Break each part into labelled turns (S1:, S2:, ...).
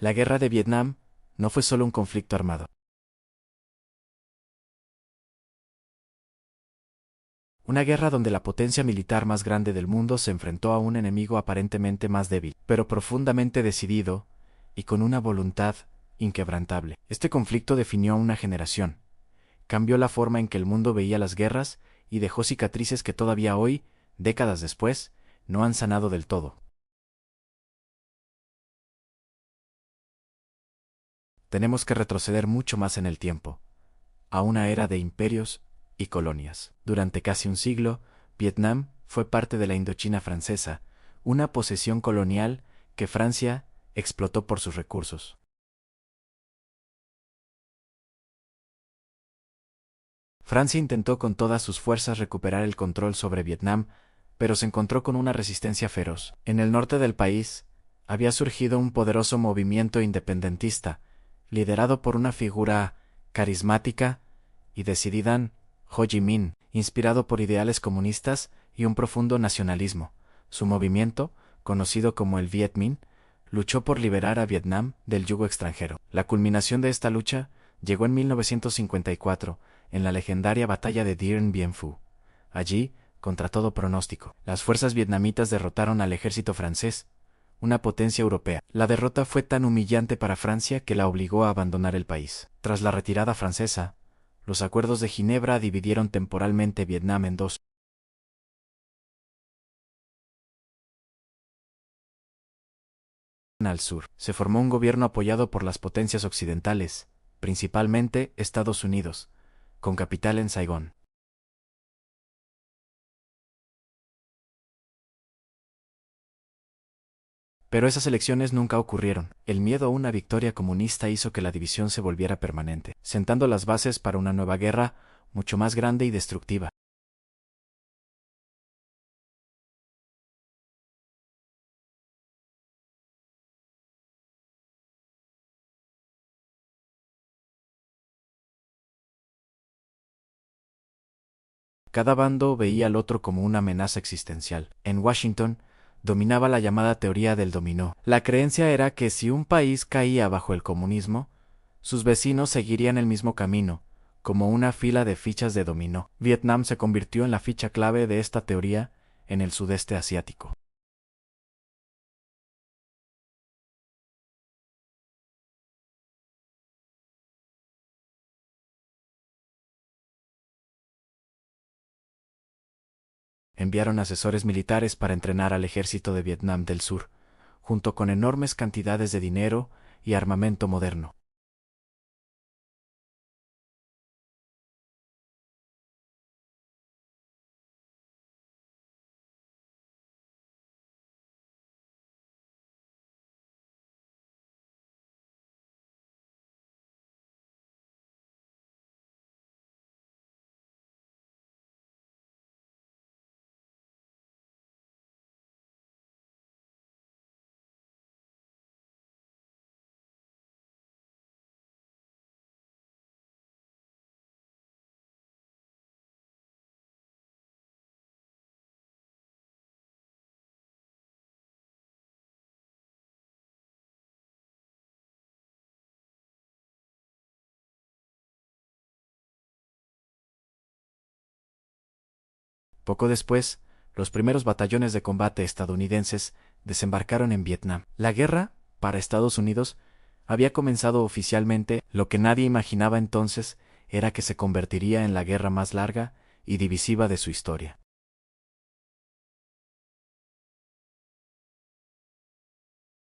S1: La guerra de Vietnam no fue solo un conflicto armado. Una guerra donde la potencia militar más grande del mundo se enfrentó a un enemigo aparentemente más débil, pero profundamente decidido y con una voluntad inquebrantable. Este conflicto definió a una generación, cambió la forma en que el mundo veía las guerras y dejó cicatrices que todavía hoy, décadas después, no han sanado del todo. Tenemos que retroceder mucho más en el tiempo, a una era de imperios y colonias. Durante casi un siglo, Vietnam fue parte de la Indochina francesa, una posesión colonial que Francia explotó por sus recursos. Francia intentó con todas sus fuerzas recuperar el control sobre Vietnam, pero se encontró con una resistencia feroz. En el norte del país, había surgido un poderoso movimiento independentista, liderado por una figura carismática y decidida, Ho Chi Minh, inspirado por ideales comunistas y un profundo nacionalismo. Su movimiento, conocido como el Viet Minh, luchó por liberar a Vietnam del yugo extranjero. La culminación de esta lucha llegó en 1954, en la legendaria batalla de Dien Bien Phu. Allí, contra todo pronóstico, las fuerzas vietnamitas derrotaron al ejército francés, una potencia europea. La derrota fue tan humillante para Francia que la obligó a abandonar el país. Tras la retirada francesa, los acuerdos de Ginebra dividieron temporalmente Vietnam en dos. Al sur, se formó un gobierno apoyado por las potencias occidentales, principalmente Estados Unidos, con capital en Saigón. Pero esas elecciones nunca ocurrieron. El miedo a una victoria comunista hizo que la división se volviera permanente, sentando las bases para una nueva guerra, mucho más grande y destructiva. Cada bando veía al otro como una amenaza existencial. En Washington, dominaba la llamada teoría del dominó. La creencia era que si un país caía bajo el comunismo, sus vecinos seguirían el mismo camino, como una fila de fichas de dominó. Vietnam se convirtió en la ficha clave de esta teoría en el sudeste asiático. Enviaron asesores militares para entrenar al ejército de Vietnam del Sur, junto con enormes cantidades de dinero y armamento moderno. Poco después, los primeros batallones de combate estadounidenses desembarcaron en Vietnam. La guerra, para Estados Unidos, había comenzado oficialmente. Lo que nadie imaginaba entonces era que se convertiría en la guerra más larga y divisiva de su historia.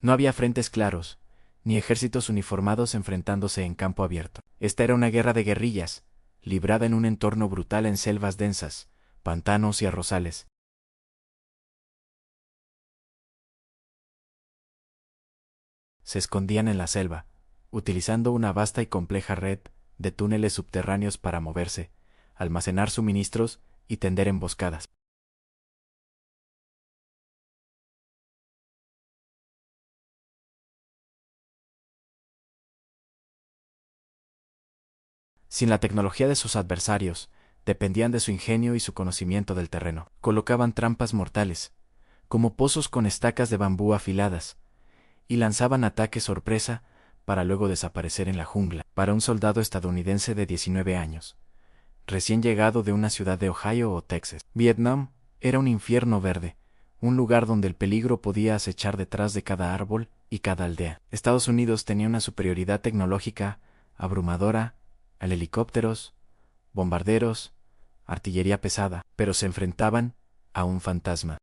S1: No había frentes claros, ni ejércitos uniformados enfrentándose en campo abierto. Esta era una guerra de guerrillas, librada en un entorno brutal en selvas densas, pantanos y arrozales. Se escondían en la selva, utilizando una vasta y compleja red de túneles subterráneos para moverse, almacenar suministros y tender emboscadas. Sin la tecnología de sus adversarios, dependían de su ingenio y su conocimiento del terreno. Colocaban trampas mortales, como pozos con estacas de bambú afiladas, y lanzaban ataques sorpresa para luego desaparecer en la jungla. Para un soldado estadounidense de 19 años, recién llegado de una ciudad de Ohio o Texas, Vietnam era un infierno verde, un lugar donde el peligro podía acechar detrás de cada árbol y cada aldea. Estados Unidos tenía una superioridad tecnológica abrumadora al helicópteros, bombarderos, artillería pesada, pero se enfrentaban a un fantasma.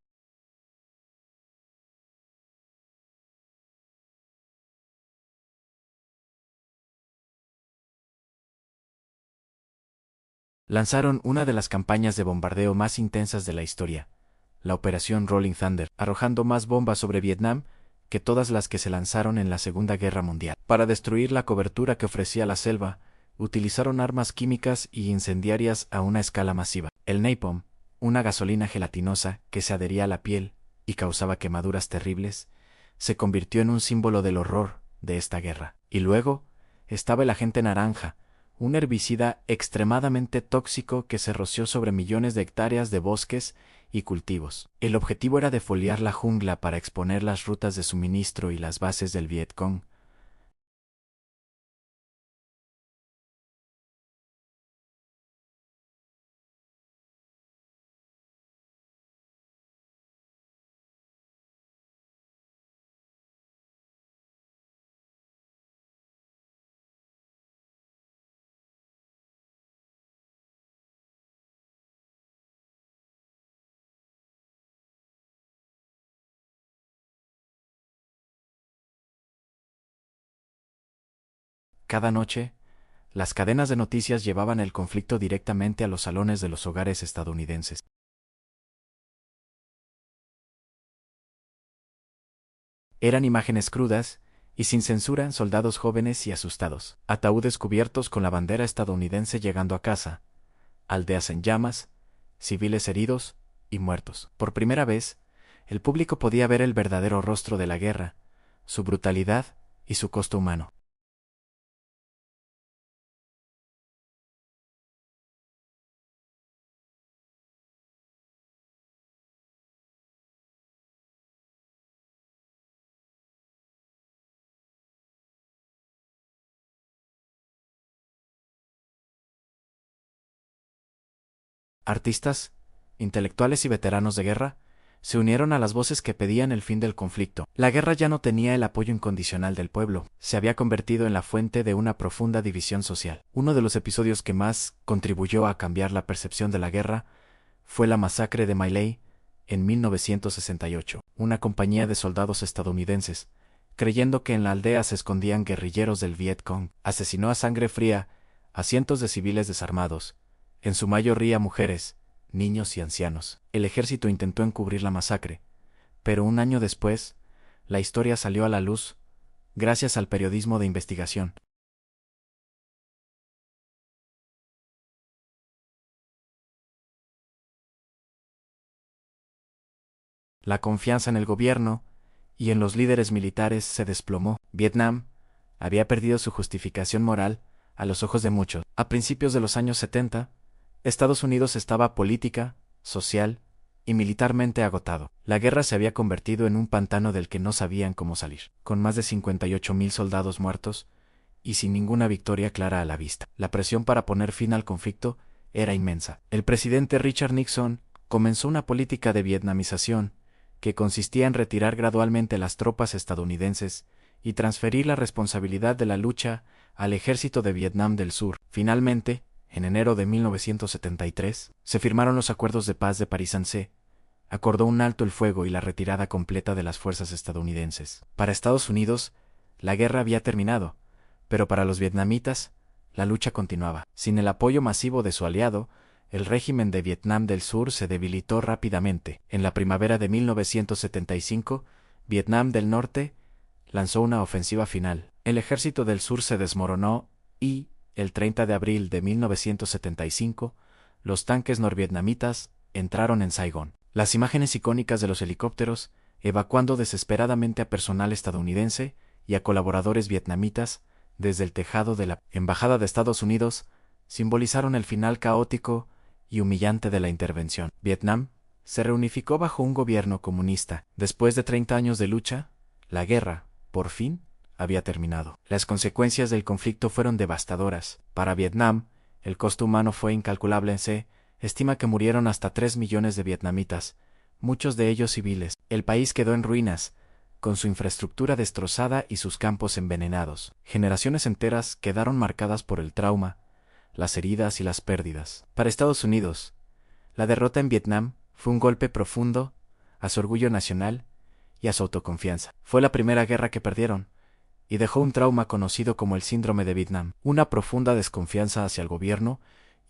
S1: Lanzaron una de las campañas de bombardeo más intensas de la historia, la Operación Rolling Thunder, arrojando más bombas sobre Vietnam que todas las que se lanzaron en la Segunda Guerra Mundial. Para destruir la cobertura que ofrecía la selva, utilizaron armas químicas y incendiarias a una escala masiva. El napalm, una gasolina gelatinosa que se adhería a la piel y causaba quemaduras terribles, se convirtió en un símbolo del horror de esta guerra. Y luego estaba el agente naranja, un herbicida extremadamente tóxico que se roció sobre millones de hectáreas de bosques y cultivos. El objetivo era defoliar la jungla para exponer las rutas de suministro y las bases del Vietcong. Cada noche, las cadenas de noticias llevaban el conflicto directamente a los salones de los hogares estadounidenses. Eran imágenes crudas y sin censura, soldados jóvenes y asustados, ataúdes cubiertos con la bandera estadounidense llegando a casa, aldeas en llamas, civiles heridos y muertos. Por primera vez, el público podía ver el verdadero rostro de la guerra, su brutalidad y su costo humano. Artistas, intelectuales y veteranos de guerra se unieron a las voces que pedían el fin del conflicto. La guerra ya no tenía el apoyo incondicional del pueblo, se había convertido en la fuente de una profunda división social. Uno de los episodios que más contribuyó a cambiar la percepción de la guerra fue la masacre de My Lai en 1968. Una compañía de soldados estadounidenses, creyendo que en la aldea se escondían guerrilleros del Vietcong, asesinó a sangre fría a cientos de civiles desarmados, en su mayoría mujeres, niños y ancianos. El ejército intentó encubrir la masacre, pero un año después, la historia salió a la luz gracias al periodismo de investigación. La confianza en el gobierno y en los líderes militares se desplomó. Vietnam había perdido su justificación moral a los ojos de muchos. A principios de los años 70, Estados Unidos estaba política, social y militarmente agotado. La guerra se había convertido en un pantano del que no sabían cómo salir, con más de 58.000 soldados muertos y sin ninguna victoria clara a la vista. La presión para poner fin al conflicto era inmensa. El presidente Richard Nixon comenzó una política de vietnamización que consistía en retirar gradualmente las tropas estadounidenses y transferir la responsabilidad de la lucha al ejército de Vietnam del Sur. Finalmente, en enero de 1973, se firmaron los acuerdos de paz de París-Sancé, acordó un alto el fuego y la retirada completa de las fuerzas estadounidenses. Para Estados Unidos, la guerra había terminado, pero para los vietnamitas, la lucha continuaba. Sin el apoyo masivo de su aliado, el régimen de Vietnam del Sur se debilitó rápidamente. En la primavera de 1975, Vietnam del Norte lanzó una ofensiva final. El ejército del sur se desmoronó y, el 30 de abril de 1975, los tanques norvietnamitas entraron en Saigón. Las imágenes icónicas de los helicópteros evacuando desesperadamente a personal estadounidense y a colaboradores vietnamitas desde el tejado de la Embajada de Estados Unidos simbolizaron el final caótico y humillante de la intervención. Vietnam se reunificó bajo un gobierno comunista. Después de 30 años de lucha, la guerra, por fin, había terminado. Las consecuencias del conflicto fueron devastadoras. Para Vietnam, el costo humano fue incalculable. Se estima que murieron hasta 3 millones de vietnamitas, muchos de ellos civiles. El país quedó en ruinas, con su infraestructura destrozada y sus campos envenenados. Generaciones enteras quedaron marcadas por el trauma, las heridas y las pérdidas. Para Estados Unidos, la derrota en Vietnam fue un golpe profundo a su orgullo nacional y a su autoconfianza. Fue la primera guerra que perdieron, y dejó un trauma conocido como el síndrome de Vietnam, una profunda desconfianza hacia el gobierno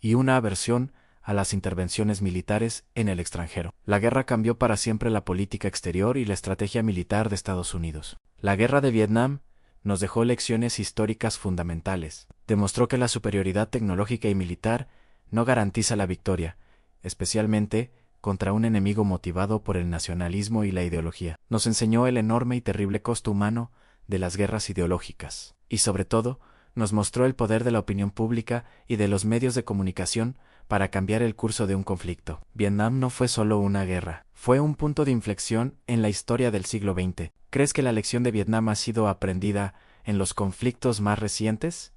S1: y una aversión a las intervenciones militares en el extranjero. La guerra cambió para siempre la política exterior y la estrategia militar de Estados Unidos. La guerra de Vietnam nos dejó lecciones históricas fundamentales. Demostró que la superioridad tecnológica y militar no garantiza la victoria, especialmente contra un enemigo motivado por el nacionalismo y la ideología. Nos enseñó el enorme y terrible costo humano de las guerras ideológicas. Y sobre todo, nos mostró el poder de la opinión pública y de los medios de comunicación para cambiar el curso de un conflicto. Vietnam no fue solo una guerra, fue un punto de inflexión en la historia del siglo XX. ¿Crees que la lección de Vietnam ha sido aprendida en los conflictos más recientes?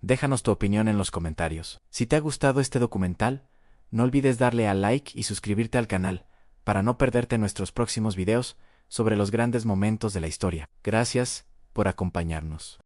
S1: Déjanos tu opinión en los comentarios. Si te ha gustado este documental, no olvides darle a like y suscribirte al canal, para no perderte nuestros próximos videos sobre los grandes momentos de la historia. Gracias por acompañarnos.